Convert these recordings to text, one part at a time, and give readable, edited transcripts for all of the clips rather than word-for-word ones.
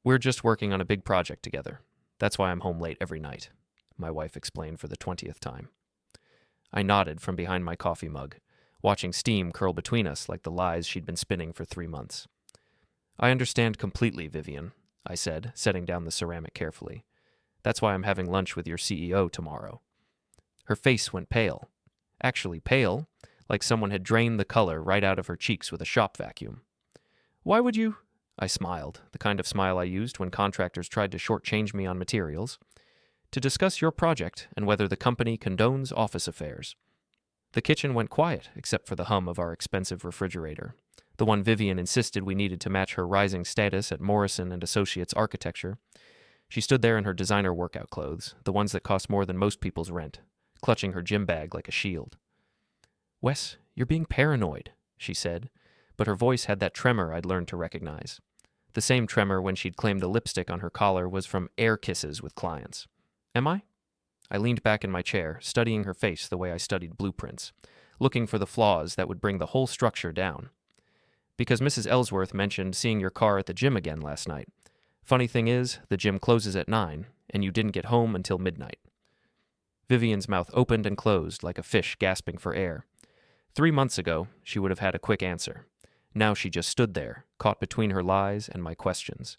We're just working on a big project together. That's why I'm home late every night, my wife explained for the 20th time. I nodded from behind my coffee mug, watching steam curl between us like the lies she'd been spinning for 3 months. I understand completely, Vivian, I said, setting down the ceramic carefully. That's why I'm having lunch with your CEO tomorrow. Her face went pale. Actually pale, like someone had drained the color right out of her cheeks with a shop vacuum. Why would you? I smiled, the kind of smile I used when contractors tried to shortchange me on materials. To discuss your project and whether the company condones office affairs. The kitchen went quiet, except for the hum of our expensive refrigerator, the one Vivian insisted we needed to match her rising status at Morrison and Associates Architecture. She stood there in her designer workout clothes, the ones that cost more than most people's rent, clutching her gym bag like a shield. Wes, you're being paranoid, she said, but her voice had that tremor I'd learned to recognize. The same tremor when she'd claimed the lipstick on her collar was from air kisses with clients. Am I? I leaned back in my chair, studying her face the way I studied blueprints, looking for the flaws that would bring the whole structure down. Because Mrs. Ellsworth mentioned seeing your car at the gym again last night. Funny thing is, the gym closes at 9, and you didn't get home until midnight. Vivian's mouth opened and closed like a fish gasping for air. 3 months ago, she would have had a quick answer. Now she just stood there, caught between her lies and my questions.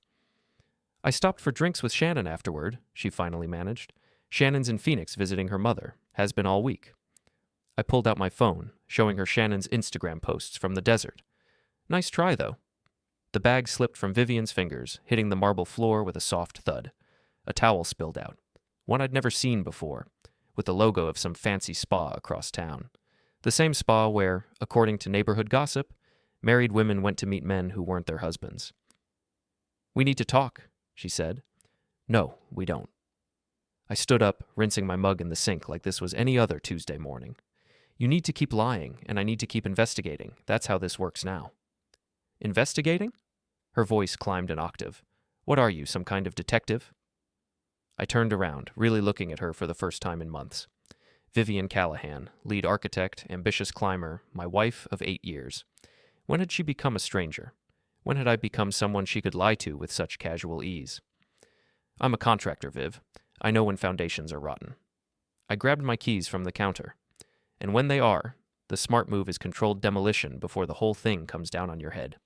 I stopped for drinks with Shannon afterward, she finally managed. Shannon's in Phoenix visiting her mother, has been all week. I pulled out my phone, showing her Shannon's Instagram posts from the desert. Nice try, though. The bag slipped from Vivian's fingers, hitting the marble floor with a soft thud. A towel spilled out, one I'd never seen before, with the logo of some fancy spa across town. The same spa where, according to neighborhood gossip, married women went to meet men who weren't their husbands. We need to talk, she said. No, we don't. I stood up, rinsing my mug in the sink like this was any other Tuesday morning. You need to keep lying, and I need to keep investigating. That's how this works now. Investigating? Her voice climbed an octave. What are you, some kind of detective? I turned around, really looking at her for the first time in months. Vivian Callahan, lead architect, ambitious climber, my wife of 8 years. When had she become a stranger? When had I become someone she could lie to with such casual ease? I'm a contractor, Viv. I know when foundations are rotten. I grabbed my keys from the counter. And when they are, the smart move is controlled demolition before the whole thing comes down on your head.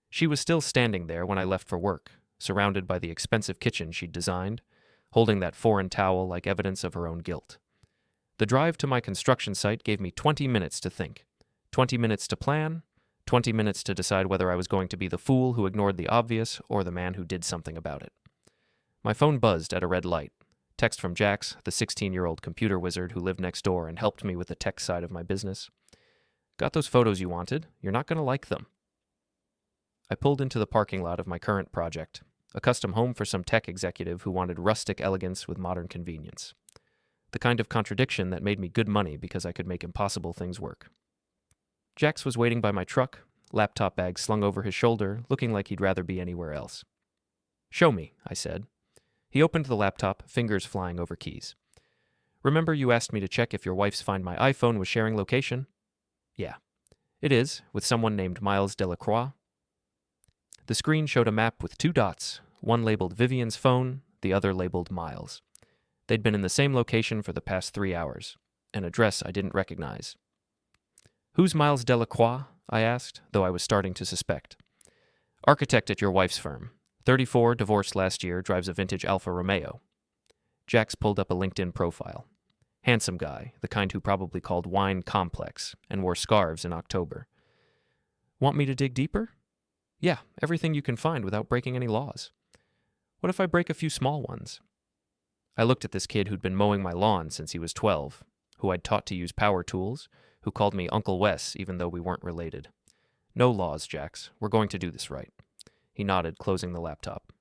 She was still standing there when I left for work, surrounded by the expensive kitchen she'd designed, holding that foreign towel like evidence of her own guilt. The drive to my construction site gave me 20 minutes to think, 20 minutes to plan, 20 minutes to decide whether I was going to be the fool who ignored the obvious or the man who did something about it. My phone buzzed at a red light. Text from Jax, the 16-year-old computer wizard who lived next door and helped me with the tech side of my business. Got those photos you wanted? You're not going to like them. I pulled into the parking lot of my current project, a custom home for some tech executive who wanted rustic elegance with modern convenience. The kind of contradiction that made me good money because I could make impossible things work. Jax was waiting by my truck, laptop bag slung over his shoulder, looking like he'd rather be anywhere else. Show me, I said. He opened the laptop, fingers flying over keys. Remember you asked me to check if your wife's Find My iPhone was sharing location? Yeah. It is, with someone named Miles Delacroix. The screen showed a map with 2 dots, one labeled Vivian's phone, the other labeled Miles. They'd been in the same location for the past 3 hours, an address I didn't recognize. Who's Miles Delacroix? I asked, though I was starting to suspect. Architect at your wife's firm. 34, divorced last year, drives a vintage Alfa Romeo. Jax pulled up a LinkedIn profile. Handsome guy, the kind who probably called wine complex and wore scarves in October. Want me to dig deeper? Yeah, everything you can find without breaking any laws. What if I break a few small ones? I looked at this kid who'd been mowing my lawn since he was 12, who I'd taught to use power tools, who called me Uncle Wes even though we weren't related. No laws, Jax. We're going to do this right. He nodded, closing the laptop.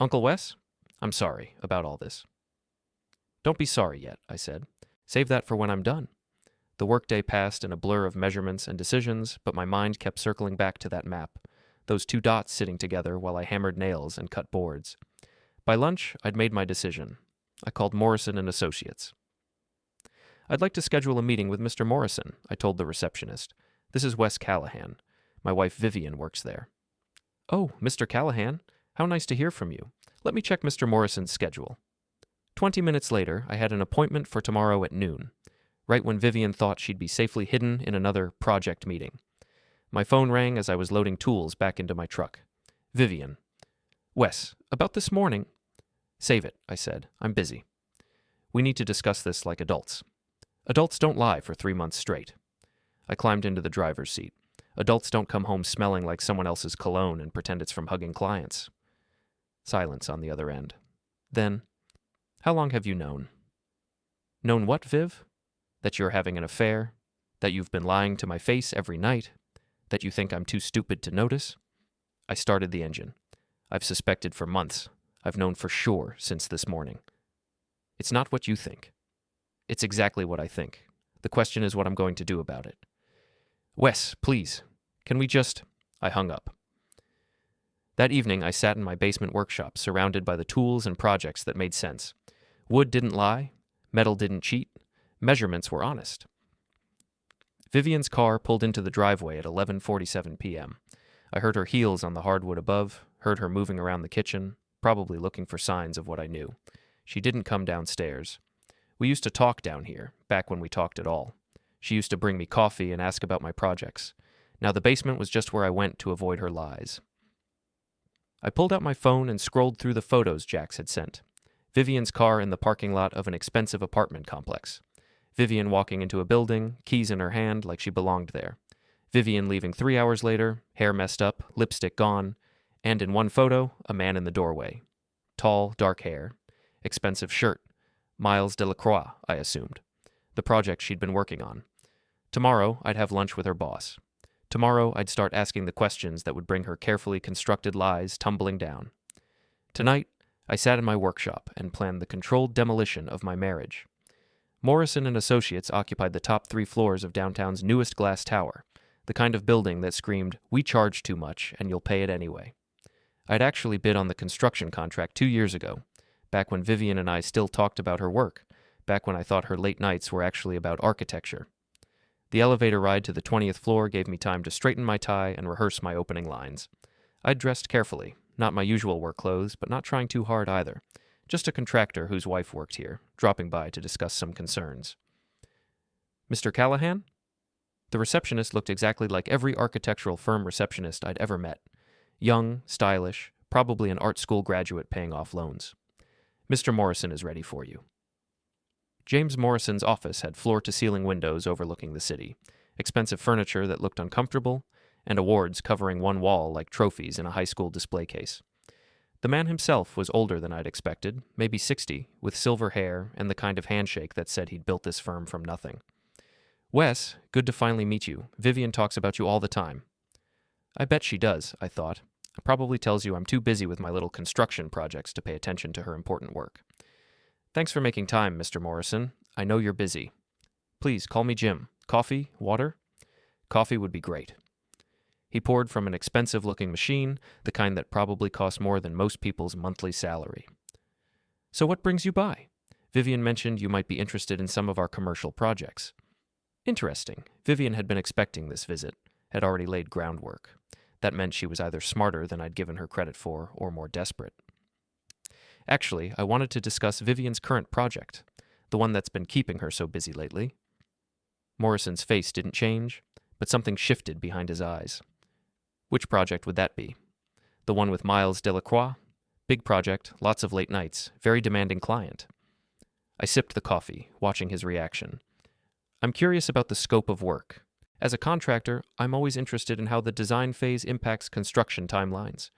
Uncle Wes? I'm sorry about all this. Don't be sorry yet, I said. Save that for when I'm done. The workday passed in a blur of measurements and decisions, but my mind kept circling back to that map, those 2 dots sitting together while I hammered nails and cut boards. By lunch, I'd made my decision. I called Morrison and Associates. I'd like to schedule a meeting with Mr. Morrison, I told the receptionist. This is Wes Callahan. My wife Vivian works there. Oh, Mr. Callahan. How nice to hear from you. Let me check Mr. Morrison's schedule. 20 minutes later, I had an appointment for tomorrow at noon, right when Vivian thought she'd be safely hidden in another project meeting. My phone rang as I was loading tools back into my truck. Vivian. Wes, about this morning. Save it, I said. I'm busy. We need to discuss this like adults. Adults don't lie for 3 months straight. I climbed into the driver's seat. Adults don't come home smelling like someone else's cologne and pretend it's from hugging clients. Silence on the other end. Then, how long have you known? Known what, Viv? That you're having an affair? That you've been lying to my face every night? That you think I'm too stupid to notice? I started the engine. I've suspected for months. I've known for sure since this morning. It's not what you think. It's exactly what I think. The question is what I'm going to do about it. Wes, please, can we just... I hung up. That evening, I sat in my basement workshop, surrounded by the tools and projects that made sense. Wood didn't lie. Metal didn't cheat. Measurements were honest. Vivian's car pulled into the driveway at 11:47 p.m. I heard her heels on the hardwood above, heard her moving around the kitchen, probably looking for signs of what I knew. She didn't come downstairs. We used to talk down here, back when we talked at all. She used to bring me coffee and ask about my projects. Now the basement was just where I went to avoid her lies. I pulled out my phone and scrolled through the photos Jax had sent. Vivian's car in the parking lot of an expensive apartment complex. Vivian walking into a building, keys in her hand like she belonged there. Vivian leaving 3 hours later, hair messed up, lipstick gone, and in one photo, a man in the doorway. Tall, dark hair. Expensive shirt. Miles Delacroix, I assumed. The project she'd been working on. Tomorrow, I'd have lunch with her boss. Tomorrow, I'd start asking the questions that would bring her carefully constructed lies tumbling down. Tonight, I sat in my workshop and planned the controlled demolition of my marriage. Morrison and Associates occupied the top 3 floors of downtown's newest glass tower, the kind of building that screamed, "We charge too much, and you'll pay it anyway." I'd actually bid on the construction contract 2 years ago, back when Vivian and I still talked about her work, back when I thought her late nights were actually about architecture. The elevator ride to the 20th floor gave me time to straighten my tie and rehearse my opening lines. I'd dressed carefully, not my usual work clothes, but not trying too hard either. Just a contractor whose wife worked here, dropping by to discuss some concerns. Mr. Callahan? The receptionist looked exactly like every architectural firm receptionist I'd ever met. Young, stylish, probably an art school graduate paying off loans. Mr. Morrison is ready for you. James Morrison's office had floor-to-ceiling windows overlooking the city, expensive furniture that looked uncomfortable, and awards covering one wall like trophies in a high school display case. The man himself was older than I'd expected, maybe 60, with silver hair and the kind of handshake that said he'd built this firm from nothing. Wes, good to finally meet you. Vivian talks about you all the time. I bet she does, I thought. Probably tells you I'm too busy with my little construction projects to pay attention to her important work. Thanks for making time, Mr. Morrison. I know you're busy. Please, call me Jim. Coffee? Water? Coffee would be great. He poured from an expensive-looking machine, the kind that probably cost more than most people's monthly salary. So what brings you by? Vivian mentioned you might be interested in some of our commercial projects. Interesting. Vivian had been expecting this visit, had already laid groundwork. That meant she was either smarter than I'd given her credit for, or more desperate. Actually, I wanted to discuss Vivian's current project, the one that's been keeping her so busy lately. Morrison's face didn't change, but something shifted behind his eyes. Which project would that be? The one with Miles Delacroix? Big project, lots of late nights, very demanding client. I sipped the coffee, watching his reaction. I'm curious about the scope of work. As a contractor, I'm always interested in how the design phase impacts construction timelines.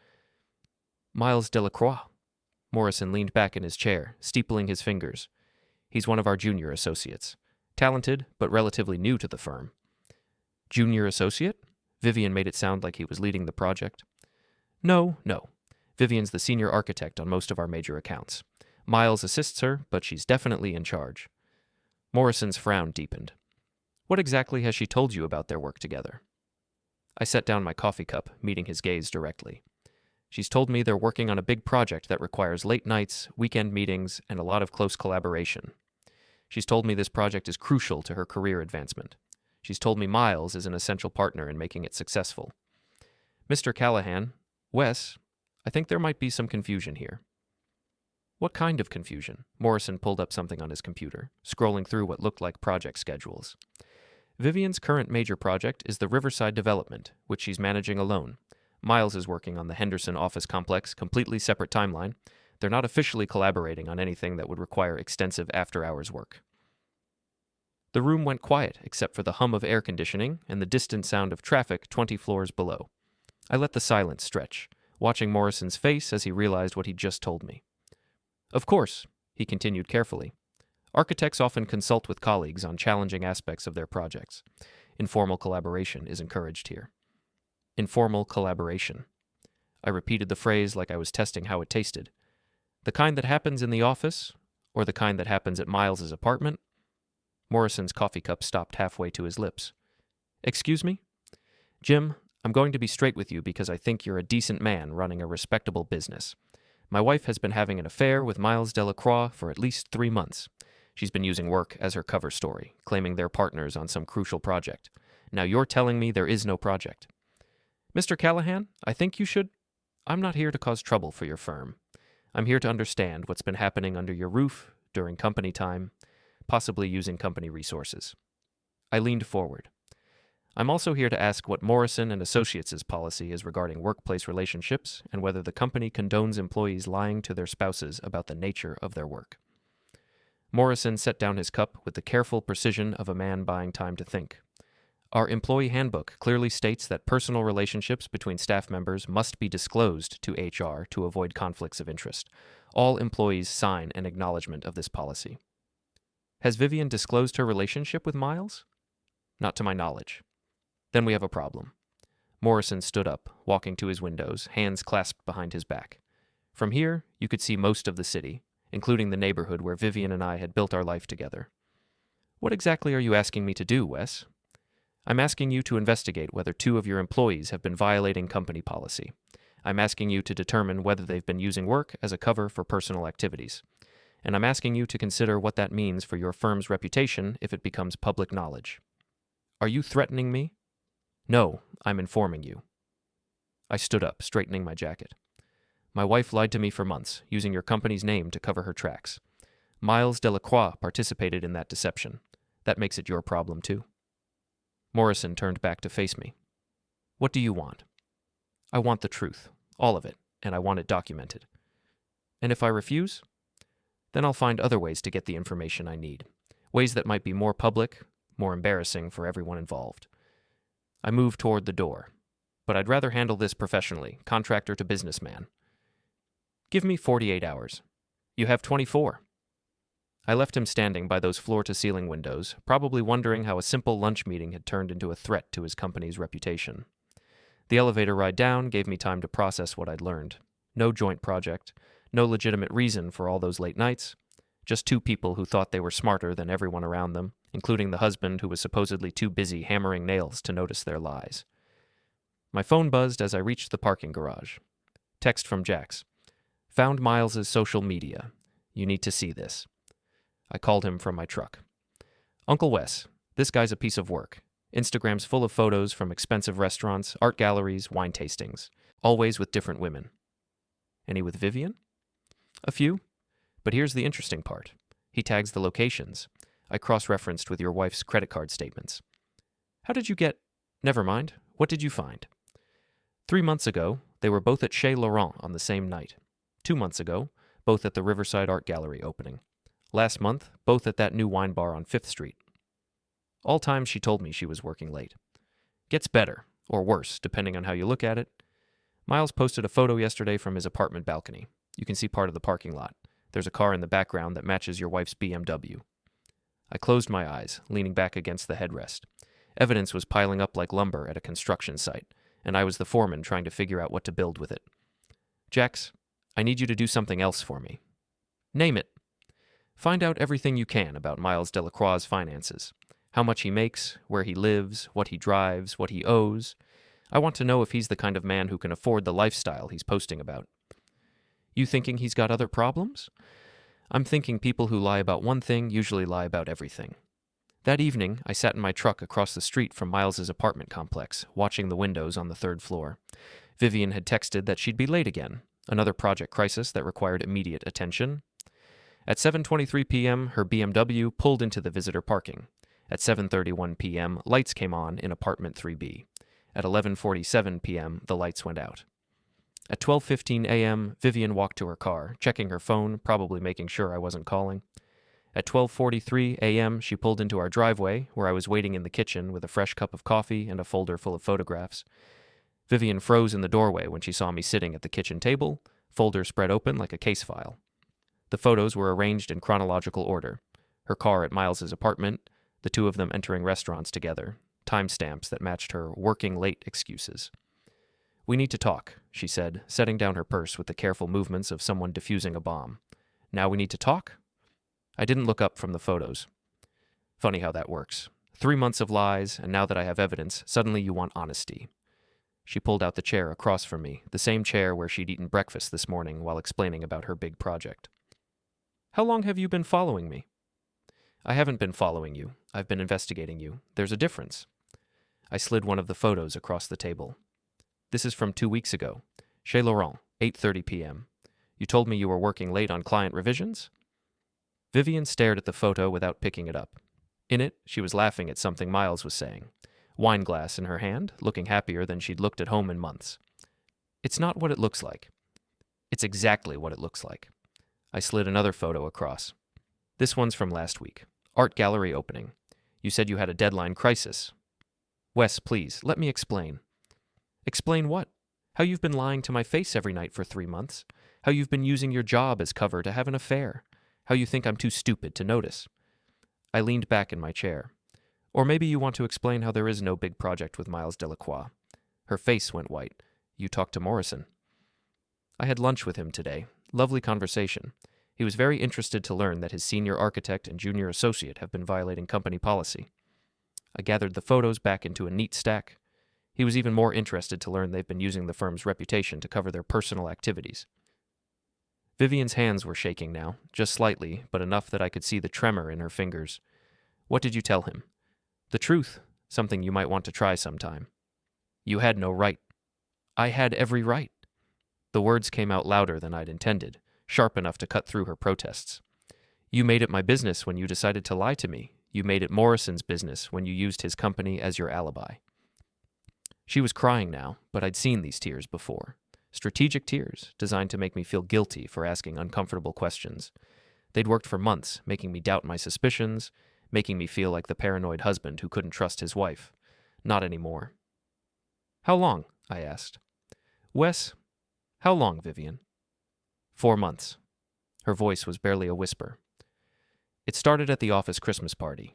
Miles Delacroix. Morrison leaned back in his chair, steepling his fingers. He's one of our junior associates. Talented, but relatively new to the firm. Junior associate? Vivian made it sound like he was leading the project. No. Vivian's the senior architect on most of our major accounts. Miles assists her, but she's definitely in charge. Morrison's frown deepened. What exactly has she told you about their work together? I set down my coffee cup, meeting his gaze directly. She's told me they're working on a big project that requires late nights, weekend meetings, and a lot of close collaboration. She's told me this project is crucial to her career advancement. She's told me Miles is an essential partner in making it successful. Mr. Callahan, Wes, I think there might be some confusion here. What kind of confusion? Morrison pulled up something on his computer, scrolling through what looked like project schedules. Vivian's current major project is the Riverside development, which she's managing alone. Miles is working on the Henderson office complex, completely separate timeline. They're not officially collaborating on anything that would require extensive after-hours work. The room went quiet, except for the hum of air conditioning and the distant sound of traffic 20 floors below. I let the silence stretch, watching Morrison's face as he realized what he'd just told me. Of course, he continued carefully. Architects often consult with colleagues on challenging aspects of their projects. Informal collaboration is encouraged here. Informal collaboration. I repeated the phrase like I was testing how it tasted. The kind that happens in the office, or the kind that happens at Miles's apartment? Morrison's coffee cup stopped halfway to his lips. Excuse me? Jim, I'm going to be straight with you because I think you're a decent man running a respectable business. My wife has been having an affair with Miles Delacroix for at least 3 months. She's been using work as her cover story, claiming they're partners on some crucial project. Now you're telling me there is no project. Mr. Callahan, I think you should... I'm not here to cause trouble for your firm. I'm here to understand what's been happening under your roof during company time, possibly using company resources. I leaned forward. I'm also here to ask what Morrison and Associates' policy is regarding workplace relationships and whether the company condones employees lying to their spouses about the nature of their work. Morrison set down his cup with the careful precision of a man buying time to think. Our employee handbook clearly states that personal relationships between staff members must be disclosed to HR to avoid conflicts of interest. All employees sign an acknowledgement of this policy. Has Vivian disclosed her relationship with Miles? Not to my knowledge. Then we have a problem. Morrison stood up, walking to his windows, hands clasped behind his back. From here, you could see most of the city, including the neighborhood where Vivian and I had built our life together. What exactly are you asking me to do, Wes? I'm asking you to investigate whether 2 of your employees have been violating company policy. I'm asking you to determine whether they've been using work as a cover for personal activities. And I'm asking you to consider what that means for your firm's reputation if it becomes public knowledge. Are you threatening me? No, I'm informing you. I stood up, straightening my jacket. My wife lied to me for months, using your company's name to cover her tracks. Miles Delacroix participated in that deception. That makes it your problem, too. Morrison turned back to face me. What do you want? I want the truth, all of it, and I want it documented. And if I refuse? Then I'll find other ways to get the information I need, ways that might be more public, more embarrassing for everyone involved. I moved toward the door, but I'd rather handle this professionally, contractor to businessman. Give me 48 hours. You have 24. I left him standing by those floor-to-ceiling windows, probably wondering how a simple lunch meeting had turned into a threat to his company's reputation. The elevator ride down gave me time to process what I'd learned. No joint project, no legitimate reason for all those late nights, just 2 people who thought they were smarter than everyone around them, including the husband who was supposedly too busy hammering nails to notice their lies. My phone buzzed as I reached the parking garage. Text from Jax. Found Miles's social media. You need to see this. I called him from my truck. Uncle Wes, this guy's a piece of work. Instagram's full of photos from expensive restaurants, art galleries, wine tastings. Always with different women. Any with Vivian? A few. But here's the interesting part. He tags the locations. I cross-referenced with your wife's credit card statements. How did you get... Never mind. What did you find? 3 months ago, they were both at Chez Laurent on the same night. 2 months ago, both at the Riverside Art Gallery opening. Last month, both at that new wine bar on 5th Street. All times she told me she was working late. Gets better, or worse, depending on how you look at it. Miles posted a photo yesterday from his apartment balcony. You can see part of the parking lot. There's a car in the background that matches your wife's BMW. I closed my eyes, leaning back against the headrest. Evidence was piling up like lumber at a construction site, and I was the foreman trying to figure out what to build with it. Jax, I need you to do something else for me. Name it. Find out everything you can about Miles Delacroix's finances. How much he makes, where he lives, what he drives, what he owes. I want to know if he's the kind of man who can afford the lifestyle he's posting about. You thinking he's got other problems? I'm thinking people who lie about one thing usually lie about everything. That evening, I sat in my truck across the street from Miles's apartment complex, watching the windows on the 3rd floor. Vivian had texted that she'd be late again, another project crisis that required immediate attention. At 7:23 p.m., her BMW pulled into the visitor parking. At 7:31 p.m., lights came on in apartment 3B. At 11:47 p.m., the lights went out. At 12:15 a.m., Vivian walked to her car, checking her phone, probably making sure I wasn't calling. At 12:43 a.m., she pulled into our driveway, where I was waiting in the kitchen with a fresh cup of coffee and a folder full of photographs. Vivian froze in the doorway when she saw me sitting at the kitchen table, folder spread open like a case file. The photos were arranged in chronological order. Her car at Miles's apartment, the two of them entering restaurants together, timestamps that matched her working late excuses. "We need to talk," she said, setting down her purse with the careful movements of someone defusing a bomb. "Now we need to talk?" I didn't look up from the photos. Funny how that works. 3 months of lies, and now that I have evidence, suddenly you want honesty. She pulled out the chair across from me, the same chair where she'd eaten breakfast this morning while explaining about her big project. "How long have you been following me?" "I haven't been following you. I've been investigating you. There's a difference." I slid one of the photos across the table. "This is from 2 weeks ago. Chez Laurent, 8:30 p.m. You told me you were working late on client revisions?" Vivian stared at the photo without picking it up. In it, she was laughing at something Miles was saying. Wine glass in her hand, looking happier than she'd looked at home in months. "It's not what it looks like." "It's exactly what it looks like." I slid another photo across. "This one's from last week. Art gallery opening. You said you had a deadline crisis." "Wes, please, let me explain." "Explain what? How you've been lying to my face every night for 3 months. How you've been using your job as cover to have an affair. How you think I'm too stupid to notice." I leaned back in my chair. "Or maybe you want to explain how there is no big project with Miles Delacroix." Her face went white. "You talked to Morrison." "I had lunch with him today. Lovely conversation. He was very interested to learn that his senior architect and junior associate have been violating company policy." I gathered the photos back into a neat stack. He was even more interested to learn they've been using the firm's reputation to cover their personal activities. Vivian's hands were shaking now, just slightly, but enough that I could see the tremor in her fingers. "What did you tell him?" "The truth, something you might want to try sometime." "You had no right." "I had every right." The words came out louder than I'd intended, sharp enough to cut through her protests. "You made it my business when you decided to lie to me. You made it Morrison's business when you used his company as your alibi." She was crying now, but I'd seen these tears before. Strategic tears, designed to make me feel guilty for asking uncomfortable questions. They'd worked for months, making me doubt my suspicions, making me feel like the paranoid husband who couldn't trust his wife. Not anymore. "How long?" I asked. "Wes, how long, Vivian?" 4 months. Her voice was barely a whisper. "It started at the office Christmas party."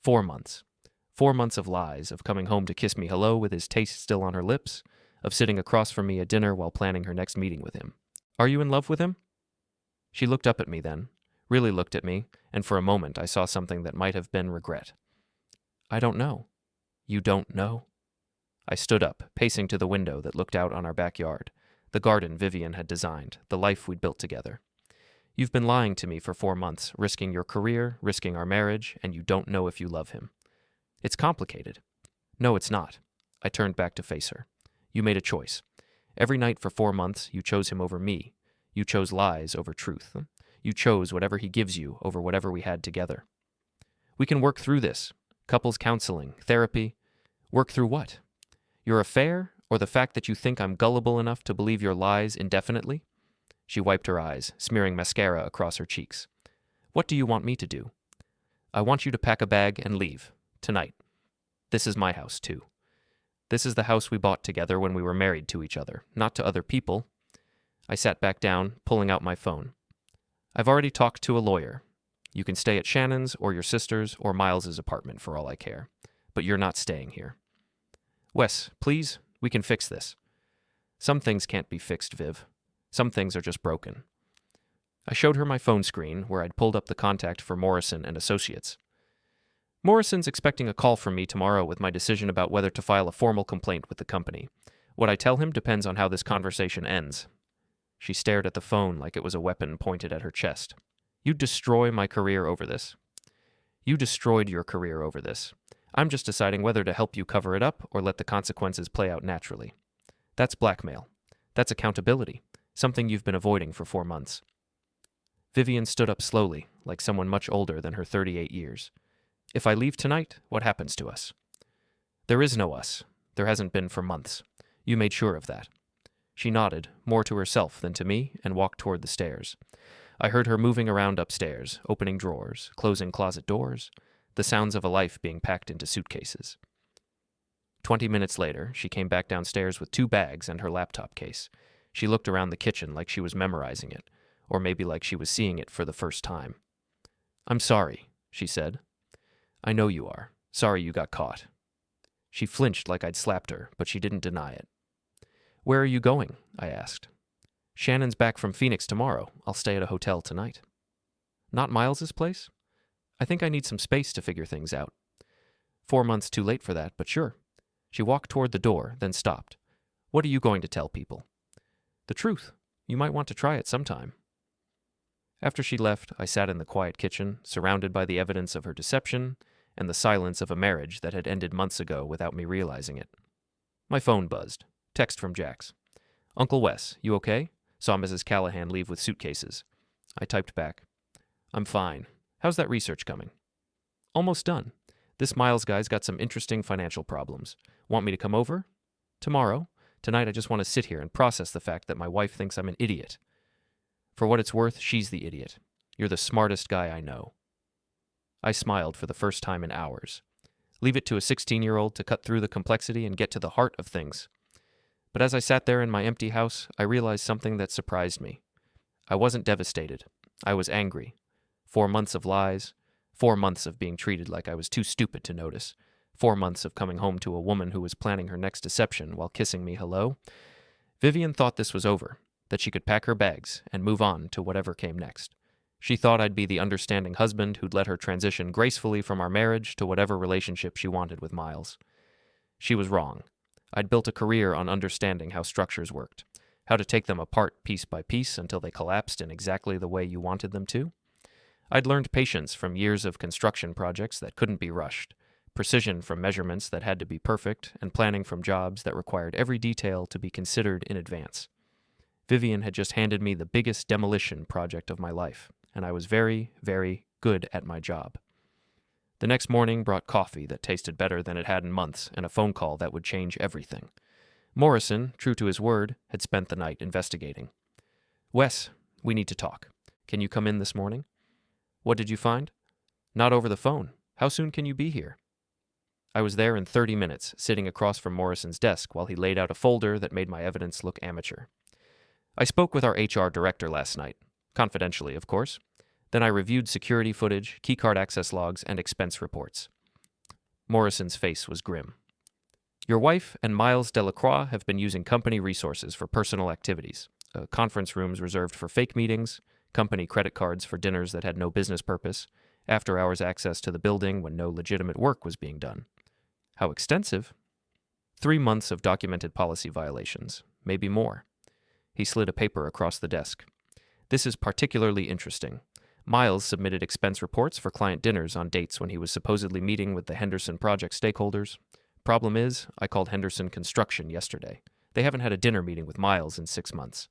4 months. 4 months of lies, of coming home to kiss me hello with his taste still on her lips, of sitting across from me at dinner while planning her next meeting with him. "Are you in love with him?" She looked up at me then, really looked at me, and for a moment I saw something that might have been regret. "I don't know." "You don't know?" I stood up, pacing to the window that looked out on our backyard, the garden Vivian had designed, the life we'd built together. "You've been lying to me for 4 months, risking your career, risking our marriage, and you don't know if you love him." "It's complicated." "No, it's not." I turned back to face her. "You made a choice. Every night for 4 months, you chose him over me. You chose lies over truth. You chose whatever he gives you over whatever we had together. We can work through this. Couples counseling, therapy. Work through what? Your affair, or the fact that you think I'm gullible enough to believe your lies indefinitely?" She wiped her eyes, smearing mascara across her cheeks. "What do you want me to do?" "I want you to pack a bag and leave. Tonight. This is my house, too. This is the house we bought together when we were married to each other, not to other people." I sat back down, pulling out my phone. "I've already talked to a lawyer. You can stay at Shannon's or your sister's or Miles's apartment for all I care. But you're not staying here." "Wes, please, we can fix this." "Some things can't be fixed, Viv. Some things are just broken." I showed her my phone screen, where I'd pulled up the contact for Morrison and Associates. "Morrison's expecting a call from me tomorrow with my decision about whether to file a formal complaint with the company. What I tell him depends on how this conversation ends." She stared at the phone like it was a weapon pointed at her chest. "You'd destroy my career over this." "You destroyed your career over this. I'm just deciding whether to help you cover it up or let the consequences play out naturally. That's blackmail. That's accountability. Something you've been avoiding for 4 months. Vivian stood up slowly, like someone much older than her 38 years. If I leave tonight, what happens to us? There is no us. There hasn't been for months. You made sure of that. She nodded, more to herself than to me, and walked toward the stairs. I heard her moving around upstairs, opening drawers, closing closet doors, the sounds of a life being packed into suitcases. 20 minutes later, she came back downstairs with 2 bags and her laptop case. She looked around the kitchen like she was memorizing it, or maybe like she was seeing it for the first time. I'm sorry, she said. I know you are. Sorry you got caught. She flinched like I'd slapped her, but she didn't deny it. Where are you going? I asked. Shannon's back from Phoenix tomorrow. I'll stay at a hotel tonight. Not Miles's place? I think I need some space to figure things out. 4 months too late for that, but sure. She walked toward the door, then stopped. What are you going to tell people? The truth. You might want to try it sometime. After she left, I sat in the quiet kitchen, surrounded by the evidence of her deception and the silence of a marriage that had ended months ago without me realizing it. My phone buzzed. Text from Jax. Uncle Wes, you okay? Saw Mrs. Callahan leave with suitcases. I typed back. I'm fine. How's that research coming? Almost done. This Miles guy's got some interesting financial problems. Want me to come over? Tomorrow. Tonight I just want to sit here and process the fact that my wife thinks I'm an idiot. For what it's worth, she's the idiot. You're the smartest guy I know. I smiled for the first time in hours. Leave it to a 16-year-old to cut through the complexity and get to the heart of things. But as I sat there in my empty house, I realized something that surprised me. I wasn't devastated. I was angry. 4 months of lies. 4 months of being treated like I was too stupid to notice. 4 months of coming home to a woman who was planning her next deception while kissing me hello. Vivian thought this was over, that she could pack her bags and move on to whatever came next. She thought I'd be the understanding husband who'd let her transition gracefully from our marriage to whatever relationship she wanted with Miles. She was wrong. I'd built a career on understanding how structures worked, how to take them apart piece by piece until they collapsed in exactly the way you wanted them to. I'd learned patience from years of construction projects that couldn't be rushed, precision from measurements that had to be perfect, and planning from jobs that required every detail to be considered in advance. Vivian had just handed me the biggest demolition project of my life, and I was very, very good at my job. The next morning brought coffee that tasted better than it had in months and a phone call that would change everything. Morrison, true to his word, had spent the night investigating. Wes, we need to talk. Can you come in this morning? What did you find? Not over the phone. How soon can you be here? I was there in 30 minutes, sitting across from Morrison's desk while he laid out a folder that made my evidence look amateur. I spoke with our HR director last night, confidentially, of course. Then I reviewed security footage, keycard access logs, and expense reports. Morrison's face was grim. Your wife and Miles Delacroix have been using company resources for personal activities, conference rooms reserved for fake meetings, company credit cards for dinners that had no business purpose, after-hours access to the building when no legitimate work was being done. How extensive? 3 months of documented policy violations, maybe more. He slid a paper across the desk. This is particularly interesting. Miles submitted expense reports for client dinners on dates when he was supposedly meeting with the Henderson project stakeholders. Problem is, I called Henderson Construction yesterday. They haven't had a dinner meeting with Miles in 6 months.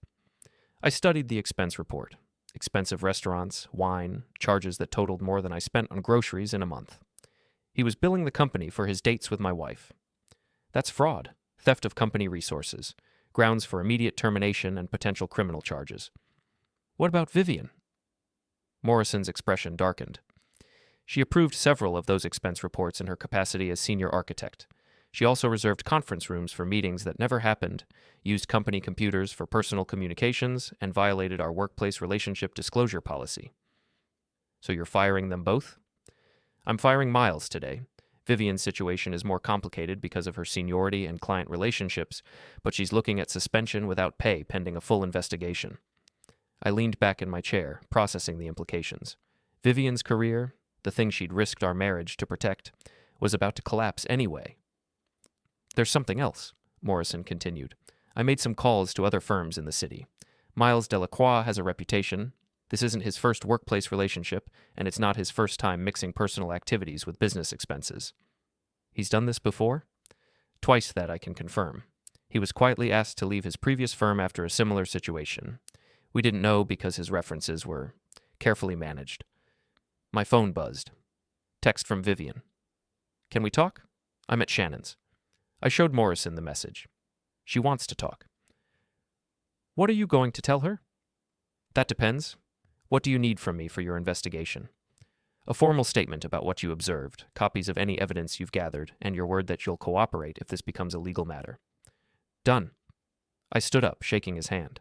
I studied the expense report. Expensive restaurants, wine, charges that totaled more than I spent on groceries in a month. He was billing the company for his dates with my wife. That's fraud, theft of company resources, grounds for immediate termination and potential criminal charges. What about Vivian? Morrison's expression darkened. She approved several of those expense reports in her capacity as senior architect. She also reserved conference rooms for meetings that never happened, used company computers for personal communications, and violated our workplace relationship disclosure policy. So you're firing them both? I'm firing Miles today. Vivian's situation is more complicated because of her seniority and client relationships, but she's looking at suspension without pay pending a full investigation. I leaned back in my chair, processing the implications. Vivian's career, the thing she'd risked our marriage to protect, was about to collapse anyway. There's something else, Morrison continued. I made some calls to other firms in the city. Miles Delacroix has a reputation. This isn't his first workplace relationship, and it's not his first time mixing personal activities with business expenses. He's done this before? Twice that I can confirm. He was quietly asked to leave his previous firm after a similar situation. We didn't know because his references were carefully managed. My phone buzzed. Text from Vivian. Can we talk? I'm at Shannon's. I showed Morrison the message. She wants to talk. What are you going to tell her? That depends. What do you need from me for your investigation? A formal statement about what you observed, copies of any evidence you've gathered, and your word that you'll cooperate if this becomes a legal matter. Done. I stood up, shaking his hand.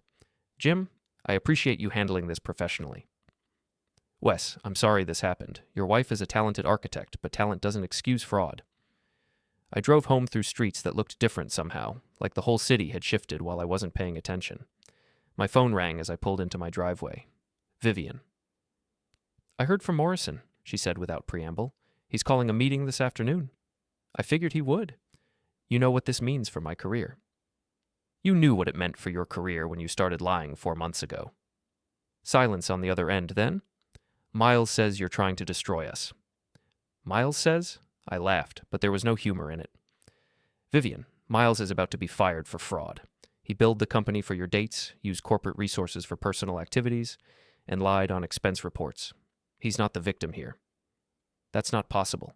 Jim, I appreciate you handling this professionally. Wes, I'm sorry this happened. Your wife is a talented architect, but talent doesn't excuse fraud. I drove home through streets that looked different somehow, like the whole city had shifted while I wasn't paying attention. My phone rang as I pulled into my driveway. Vivian. I heard from Morrison, she said without preamble. He's calling a meeting this afternoon. I figured he would. You know what this means for my career. You knew what it meant for your career when you started lying 4 months ago. Silence on the other end, then. Miles says you're trying to destroy us. Miles says? I laughed, but there was no humor in it. Vivian, Miles is about to be fired for fraud. He billed the company for your dates, used corporate resources for personal activities, and lied on expense reports. He's not the victim here. That's not possible.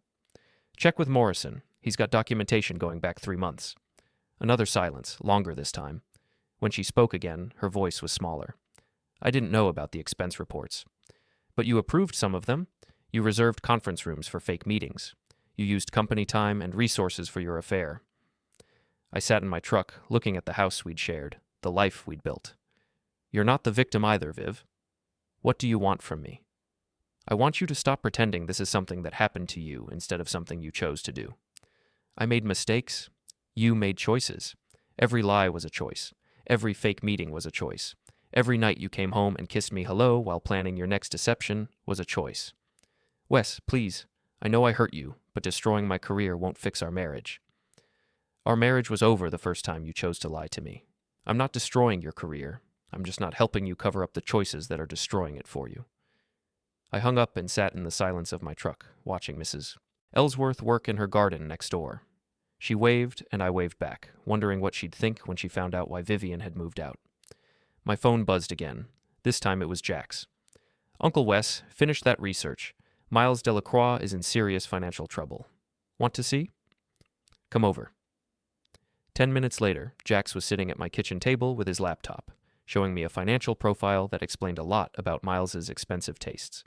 Check with Morrison. He's got documentation going back 3 months. Another silence, longer this time. When she spoke again, her voice was smaller. I didn't know about the expense reports. But you approved some of them. You reserved conference rooms for fake meetings. You used company time and resources for your affair. I sat in my truck, looking at the house we'd shared, the life we'd built. You're not the victim either, Viv. What do you want from me? I want you to stop pretending this is something that happened to you instead of something you chose to do. I made mistakes. You made choices. Every lie was a choice. Every fake meeting was a choice. Every night you came home and kissed me hello while planning your next deception was a choice. Wes, please, I know I hurt you, but destroying my career won't fix our marriage. Our marriage was over the first time you chose to lie to me. I'm not destroying your career. I'm just not helping you cover up the choices that are destroying it for you. I hung up and sat in the silence of my truck, watching Mrs. Ellsworth work in her garden next door. She waved, and I waved back, wondering what she'd think when she found out why Vivian had moved out. My phone buzzed again. This time it was Jack's. Uncle Wes, finish that research. Miles Delacroix is in serious financial trouble. Want to see? Come over. 10 minutes later, Jax was sitting at my kitchen table with his laptop, showing me a financial profile that explained a lot about Miles's expensive tastes.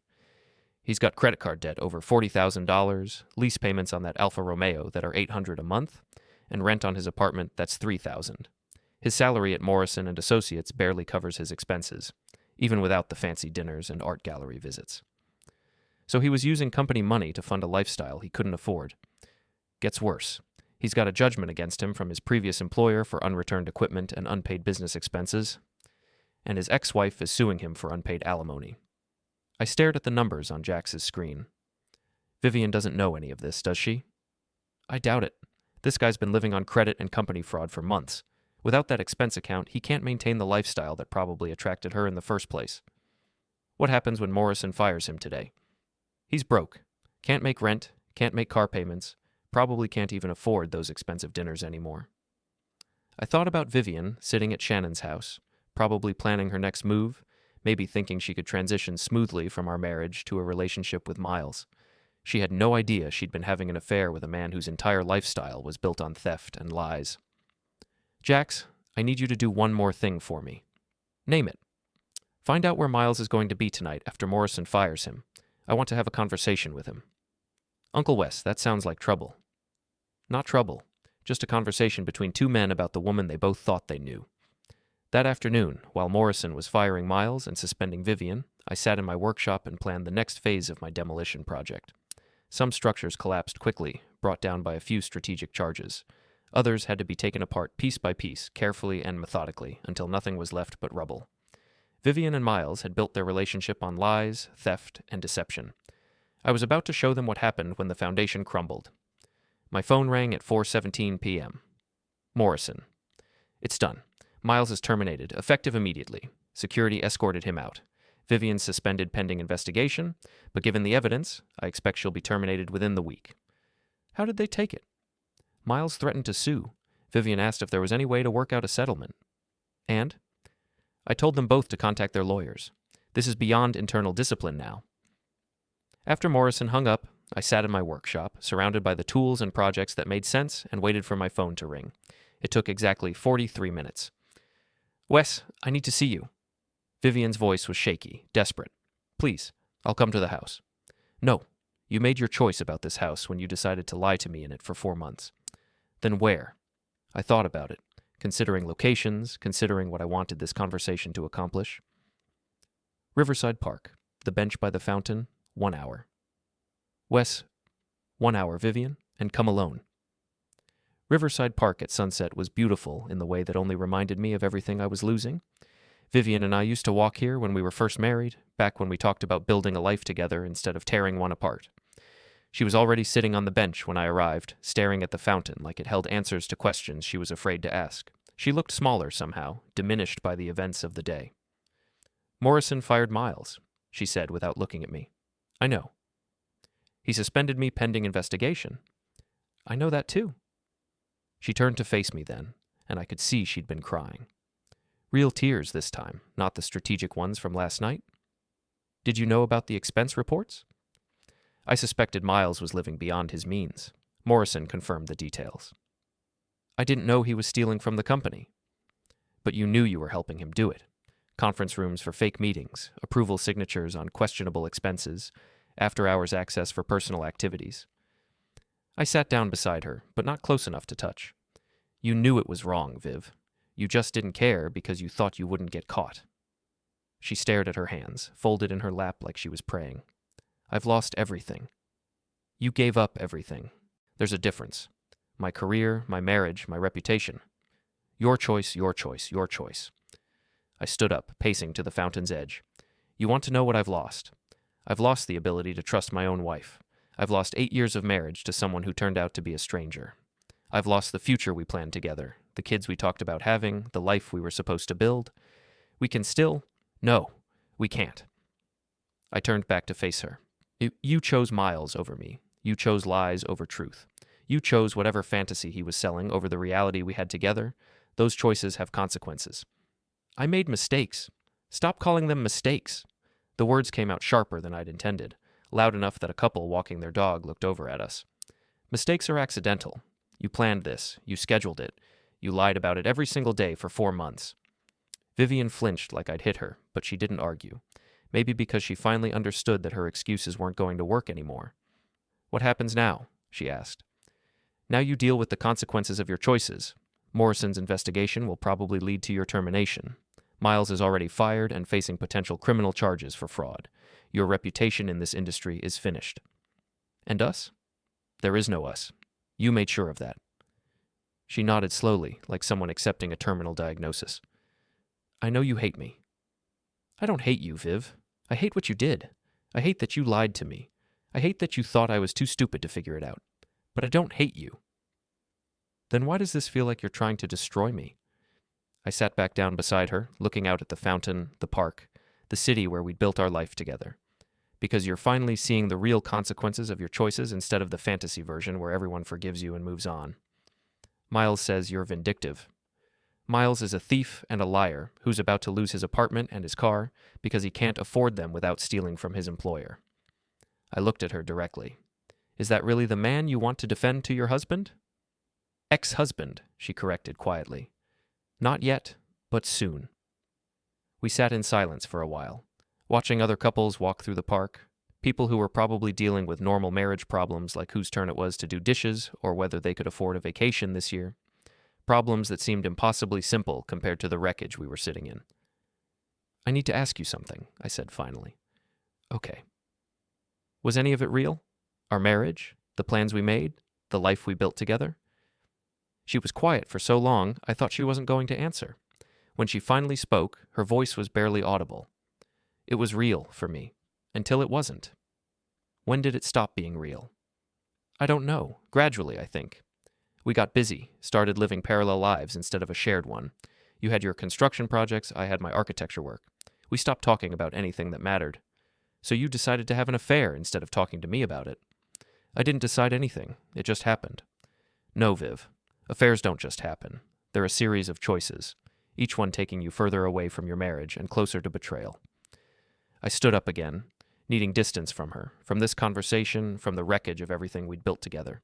He's got credit card debt over $40,000, lease payments on that Alfa Romeo that are $800 a month, and rent on his apartment that's $3,000. His salary at Morrison and Associates barely covers his expenses, even without the fancy dinners and art gallery visits. So he was using company money to fund a lifestyle he couldn't afford. Gets worse. He's got a judgment against him from his previous employer for unreturned equipment and unpaid business expenses, and his ex-wife is suing him for unpaid alimony. I stared at the numbers on Jax's screen. Vivian doesn't know any of this, does she? I doubt it. This guy's been living on credit and company fraud for months. Without that expense account, he can't maintain the lifestyle that probably attracted her in the first place. What happens when Morrison fires him today? He's broke. Can't make rent, can't make car payments, probably can't even afford those expensive dinners anymore. I thought about Vivian sitting at Shannon's house, probably planning her next move, maybe thinking she could transition smoothly from our marriage to a relationship with Miles. She had no idea she'd been having an affair with a man whose entire lifestyle was built on theft and lies. Jax, I need you to do one more thing for me. Name it. Find out where Miles is going to be tonight after Morrison fires him. I want to have a conversation with him. Uncle Wes, that sounds like trouble. Not trouble, just a conversation between two men about the woman they both thought they knew. That afternoon, while Morrison was firing Miles and suspending Vivian, I sat in my workshop and planned the next phase of my demolition project. Some structures collapsed quickly, brought down by a few strategic charges. Others had to be taken apart piece by piece, carefully and methodically, until nothing was left but rubble. Vivian and Miles had built their relationship on lies, theft, and deception. I was about to show them what happened when the foundation crumbled. My phone rang at 4:17 p.m. Morrison. It's done. Miles is terminated, effective immediately. Security escorted him out. Vivian's suspended pending investigation, but given the evidence, I expect she'll be terminated within the week. How did they take it? Miles threatened to sue. Vivian asked if there was any way to work out a settlement. And I told them both to contact their lawyers. This is beyond internal discipline now. After Morrison hung up, I sat in my workshop, surrounded by the tools and projects that made sense, and waited for my phone to ring. It took exactly 43 minutes. Wes, I need to see you. Vivian's voice was shaky, desperate. Please, I'll come to the house. No, you made your choice about this house when you decided to lie to me in it for 4 months. Then where? I thought about it, considering locations, considering what I wanted this conversation to accomplish. Riverside Park, the bench by the fountain, 1 hour. Wes, 1 hour, Vivian, and come alone. Riverside Park at sunset was beautiful in the way that only reminded me of everything I was losing. Vivian and I used to walk here when we were first married, back when we talked about building a life together instead of tearing one apart. She was already sitting on the bench when I arrived, staring at the fountain like it held answers to questions she was afraid to ask. She looked smaller somehow, diminished by the events of the day. Morrison fired Miles, she said without looking at me. I know. He suspended me pending investigation. I know that too. She turned to face me then, and I could see she'd been crying. Real tears this time, not the strategic ones from last night. Did you know about the expense reports? I suspected Miles was living beyond his means. Morrison confirmed the details. I didn't know he was stealing from the company. But you knew you were helping him do it. Conference rooms for fake meetings, approval signatures on questionable expenses, after-hours access for personal activities. I sat down beside her, but not close enough to touch. You knew it was wrong, Viv. You just didn't care because you thought you wouldn't get caught. She stared at her hands, folded in her lap like she was praying. I've lost everything. You gave up everything. There's a difference. My career, my marriage, my reputation. Your choice, your choice, your choice. I stood up, pacing to the fountain's edge. You want to know what I've lost? I've lost the ability to trust my own wife. I've lost 8 years of marriage to someone who turned out to be a stranger. I've lost the future we planned together, the kids we talked about having, the life we were supposed to build. We can still... No, we can't. I turned back to face her. You chose Miles over me. You chose lies over truth. You chose whatever fantasy he was selling over the reality we had together. Those choices have consequences. I made mistakes. Stop calling them mistakes. The words came out sharper than I'd intended, loud enough that a couple walking their dog looked over at us. Mistakes are accidental. You planned this. You scheduled it. You lied about it every single day for 4 months. Vivian flinched like I'd hit her, but she didn't argue. Maybe because she finally understood that her excuses weren't going to work anymore. What happens now? She asked. Now you deal with the consequences of your choices. Morrison's investigation will probably lead to your termination. Miles is already fired and facing potential criminal charges for fraud. Your reputation in this industry is finished. And us? There is no us. You made sure of that. She nodded slowly, like someone accepting a terminal diagnosis. I know you hate me. I don't hate you, Viv. I hate what you did. I hate that you lied to me. I hate that you thought I was too stupid to figure it out. But I don't hate you. Then why does this feel like you're trying to destroy me? I sat back down beside her, looking out at the fountain, the park, the city where we'd built our life together. Because you're finally seeing the real consequences of your choices instead of the fantasy version where everyone forgives you and moves on. Miles says you're vindictive. Miles is a thief and a liar who's about to lose his apartment and his car because he can't afford them without stealing from his employer. I looked at her directly. Is that really the man you want to defend to your husband? Ex-husband, she corrected quietly. Not yet, but soon. We sat in silence for a while, watching other couples walk through the park, people who were probably dealing with normal marriage problems like whose turn it was to do dishes or whether they could afford a vacation this year. Problems that seemed impossibly simple compared to the wreckage we were sitting in. I need to ask you something, I said finally. Okay. Was any of it real? Our marriage? The plans we made? The life we built together? She was quiet for so long, I thought she wasn't going to answer. When she finally spoke, her voice was barely audible. It was real for me, until it wasn't. When did it stop being real? I don't know. Gradually, I think. We got busy, started living parallel lives instead of a shared one. You had your construction projects, I had my architecture work. We stopped talking about anything that mattered. So you decided to have an affair instead of talking to me about it. I didn't decide anything. It just happened. No, Viv. Affairs don't just happen. They're a series of choices, each one taking you further away from your marriage and closer to betrayal. I stood up again, needing distance from her, from this conversation, from the wreckage of everything we'd built together.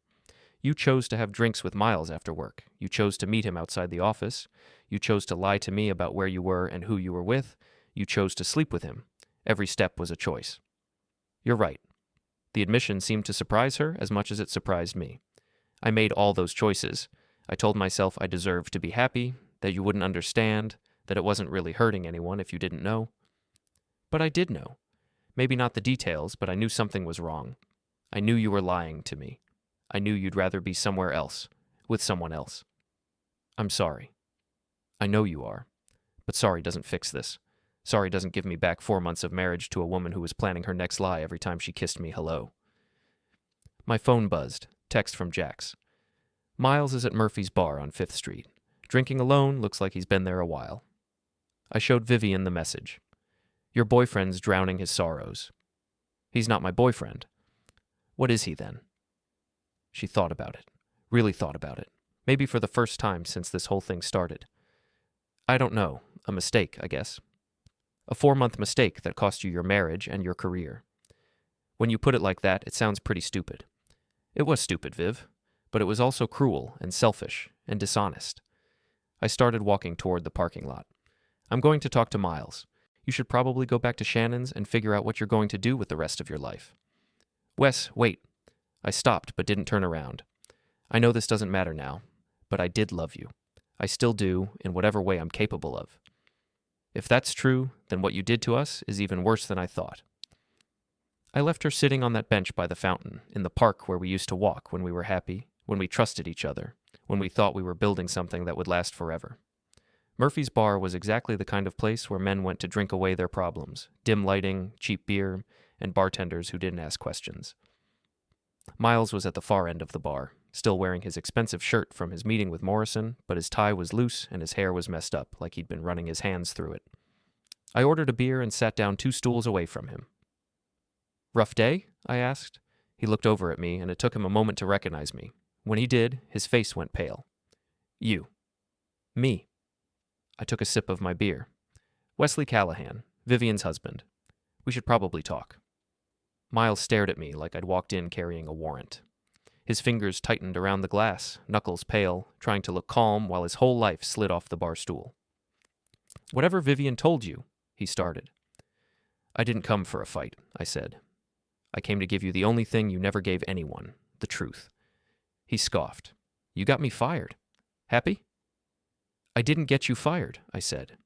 You chose to have drinks with Miles after work. You chose to meet him outside the office. You chose to lie to me about where you were and who you were with. You chose to sleep with him. Every step was a choice. You're right. The admission seemed to surprise her as much as it surprised me. I made all those choices. I told myself I deserved to be happy, that you wouldn't understand, that it wasn't really hurting anyone if you didn't know. But I did know. Maybe not the details, but I knew something was wrong. I knew you were lying to me. I knew you'd rather be somewhere else, with someone else. I'm sorry. I know you are. But sorry doesn't fix this. Sorry doesn't give me back 4 months of marriage to a woman who was planning her next lie every time she kissed me hello. My phone buzzed. Text from Jax. Miles is at Murphy's bar on 5th Street. Drinking alone, looks like he's been there a while. I showed Vivian the message. Your boyfriend's drowning his sorrows. He's not my boyfriend. What is he then? She thought about it. Really thought about it. Maybe for the first time since this whole thing started. I don't know. A mistake, I guess. A 4-month mistake that cost you your marriage and your career. When you put it like that, it sounds pretty stupid. It was stupid, Viv, but it was also cruel and selfish and dishonest. I started walking toward the parking lot. I'm going to talk to Miles. You should probably go back to Shannon's and figure out what you're going to do with the rest of your life. Wes, wait. I stopped but didn't turn around. I know this doesn't matter now, but I did love you. I still do, in whatever way I'm capable of. If that's true, then what you did to us is even worse than I thought. I left her sitting on that bench by the fountain, in the park where we used to walk when we were happy, when we trusted each other, when we thought we were building something that would last forever. Murphy's bar was exactly the kind of place where men went to drink away their problems, dim lighting, cheap beer, and bartenders who didn't ask questions. Miles was at the far end of the bar, still wearing his expensive shirt from his meeting with Morrison, but his tie was loose and his hair was messed up, like he'd been running his hands through it. I ordered a beer and sat down 2 stools away from him. Rough day? I asked. He looked over at me, and it took him a moment to recognize me. When he did, his face went pale. You. Me. I took a sip of my beer. Wesley Callahan, Vivian's husband. We should probably talk. Miles stared at me like I'd walked in carrying a warrant. His fingers tightened around the glass, knuckles pale, trying to look calm while his whole life slid off the bar stool. Whatever Vivian told you, he started. I didn't come for a fight, I said. I came to give you the only thing you never gave anyone, the truth. He scoffed. You got me fired. Happy? I didn't get you fired, I said.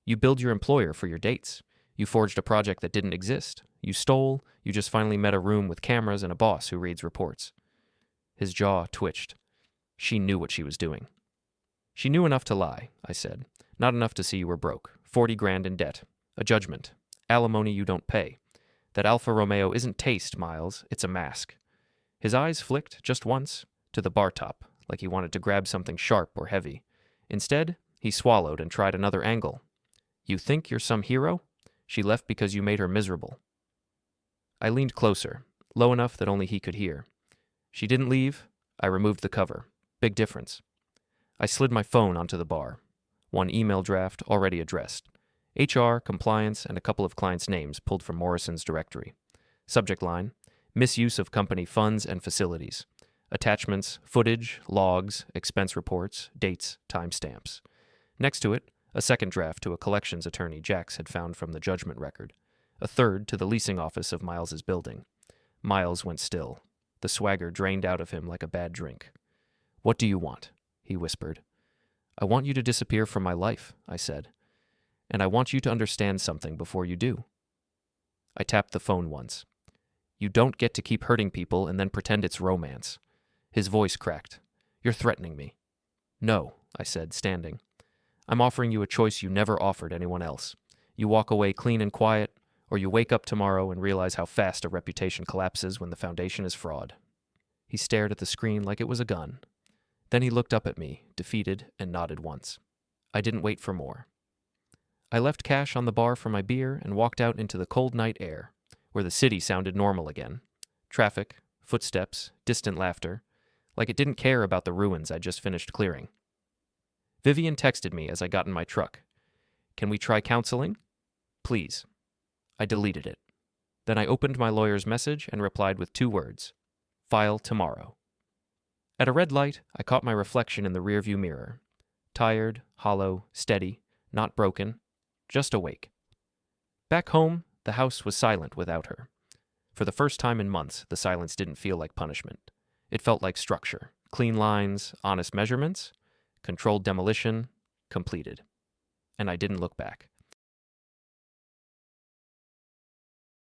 You billed your employer for your dates. You forged a project that didn't exist. You stole. You just finally met a room with cameras and a boss who reads reports. His jaw twitched. She knew what she was doing. She knew enough to lie, I said. Not enough to see you were broke. 40 grand in debt. A judgment. Alimony you don't pay. That Alfa Romeo isn't taste, Miles. It's a mask. His eyes flicked, just once, to the bar top, like he wanted to grab something sharp or heavy. Instead, he swallowed and tried another angle. You think you're some hero? She left because you made her miserable. I leaned closer, low enough that only he could hear. She didn't leave. I removed the cover. Big difference. I slid my phone onto the bar. One email draft already addressed. HR, compliance, and a couple of clients' names pulled from Morrison's directory. Subject line, misuse of company funds and facilities. Attachments, footage, logs, expense reports, dates, timestamps. Next to it, a second draft to a collections attorney Jax had found from the judgment record. A third to the leasing office of Miles's building. Miles went still. The swagger drained out of him like a bad drink. What do you want? He whispered. I want you to disappear from my life, I said. And I want you to understand something before you do. I tapped the phone once. You don't get to keep hurting people and then pretend it's romance. His voice cracked. You're threatening me. No, I said, standing. I'm offering you a choice you never offered anyone else. You walk away clean and quiet, or you wake up tomorrow and realize how fast a reputation collapses when the foundation is fraud. He stared at the screen like it was a gun. Then he looked up at me, defeated, and nodded once. I didn't wait for more. I left cash on the bar for my beer and walked out into the cold night air, where the city sounded normal again. Traffic, footsteps, distant laughter, like it didn't care about the ruins I just finished clearing. Vivian texted me as I got in my truck. Can we try counseling? Please. I deleted it. Then I opened my lawyer's message and replied with 2 words. File tomorrow. At a red light, I caught my reflection in the rearview mirror. Tired, hollow, steady, not broken, just awake. Back home, the house was silent without her. For the first time in months, the silence didn't feel like punishment. It felt like structure. Clean lines, honest measurements, controlled demolition, completed. And I didn't look back.